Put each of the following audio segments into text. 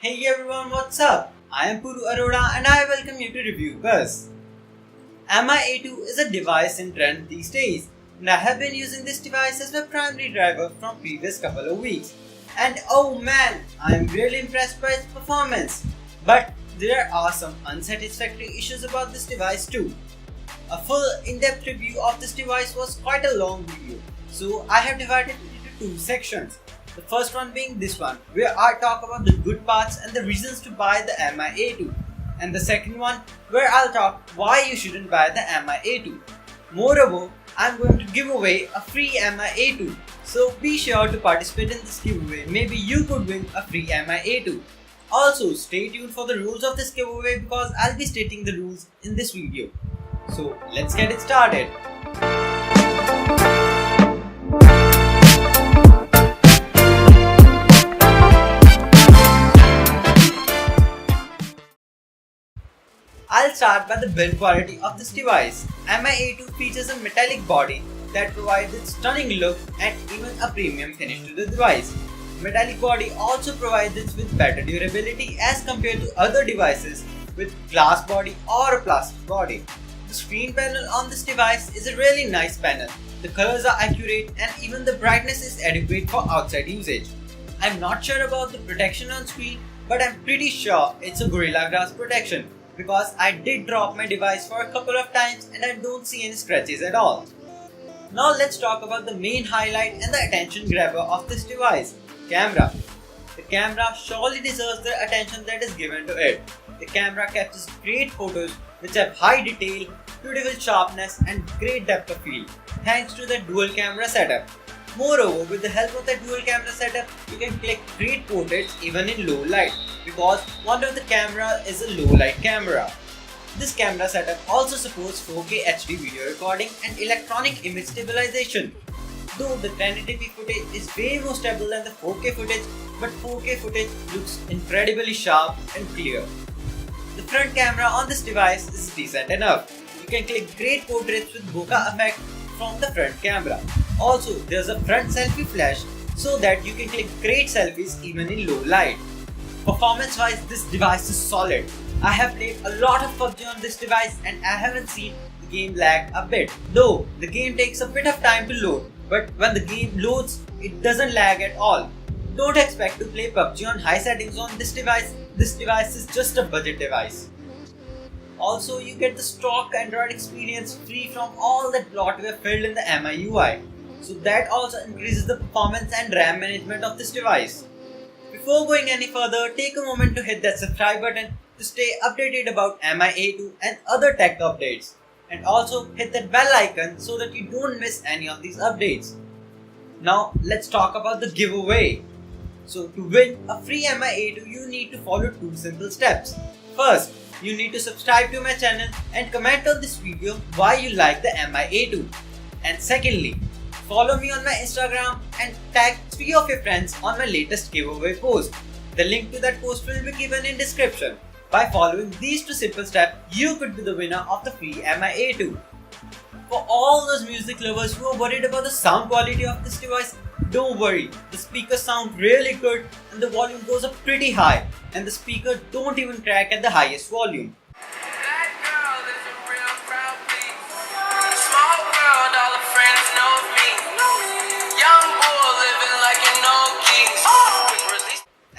Hey everyone, what's up? I am Puru Arora and I welcome you to Review Buzz. MI-A2 is a device in trend these days, and I have been using this device as my primary driver from previous couple of weeks. And oh man, I am really impressed by its performance. But there are some unsatisfactory issues about this device too. A full in-depth review of this device was quite a long video, so I have divided it into two sections. The first one being this one, where I talk about the good parts and the reasons to buy the MI-A2. And the second one, where I'll talk why you shouldn't buy the MI-A2. Moreover, I'm going to give away a free MI-A2. So be sure to participate in this giveaway. Maybe you could win a free MI-A2. Also, stay tuned for the rules of this giveaway because I'll be stating the rules in this video. So let's get it started. I'll start by the build quality of this device. MI-A2 features a metallic body that provides a stunning look and even a premium finish to the device. Metallic body also provides it with better durability as compared to other devices with glass body or a plastic body. The screen panel on this device is a really nice panel. The colors are accurate and even the brightness is adequate for outside usage. I'm not sure about the protection on screen, but I'm pretty sure it's a Gorilla Glass protection, because I did drop my device for a couple of times and I don't see any scratches at all. Now let's talk about the main highlight and the attention grabber of this device, camera. The camera surely deserves the attention that is given to it. The camera captures great photos which have high detail, beautiful sharpness and great depth of field thanks to the dual camera setup. Moreover, with the help of the dual camera setup, you can click great portraits even in low light, because one of the camera is a low light camera. This camera setup also supports 4K HD video recording and electronic image stabilization. Though the 1080p footage is way more stable than the 4K footage, but 4K footage looks incredibly sharp and clear. The front camera on this device is decent enough. You can click great portraits with bokeh effect from the front camera. Also, there's a front selfie flash so that you can click great selfies even in low light. Performance wise, this device is solid. I have played a lot of PUBG on this device and I haven't seen the game lag a bit. Though the game takes a bit of time to load, but when the game loads, it doesn't lag at all. Don't expect to play PUBG on high settings on this device. This device is just a budget device. Also, you get the stock Android experience free from all that bloatware filled in the MIUI. So that also increases the performance and RAM management of this device. Before going any further, take a moment to hit that subscribe button to stay updated about MI-A2 and other tech updates. And also hit that bell icon so that you don't miss any of these updates. Now let's talk about the giveaway. So to win a free MI-A2, you need to follow two simple steps. First, you need to subscribe to my channel and comment on this video why you like the MI-A2. And secondly, follow me on my Instagram and tag 3 of your friends on my latest giveaway post. The link to that post will be given in description. By following these two simple steps, you could be the winner of the free MI-A2. For all those music lovers who are worried about the sound quality of this device, don't worry, the speakers sound really good and the volume goes up pretty high and the speakers don't even crack at the highest volume.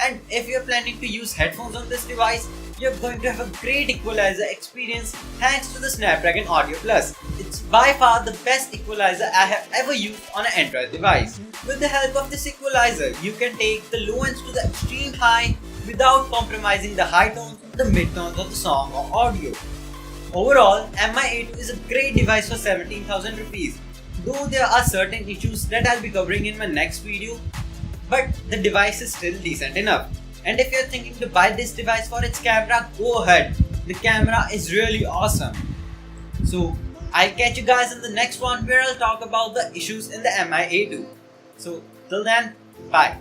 And if you're planning to use headphones on this device, you're going to have a great equalizer experience thanks to the Snapdragon Audio Plus. It's by far the best equalizer I have ever used on an Android device. With the help of this equalizer, you can take the low ends to the extreme high without compromising the high tones or the mid tones of the song or audio. Overall, MI-A2 is a great device for 17,000 rupees. Though there are certain issues that I'll be covering in my next video, but the device is still decent enough. And if you're thinking to buy this device for its camera, go ahead. The camera is really awesome. So I'll catch you guys in the next one where I'll talk about the issues in the MI-A2. So till then, bye.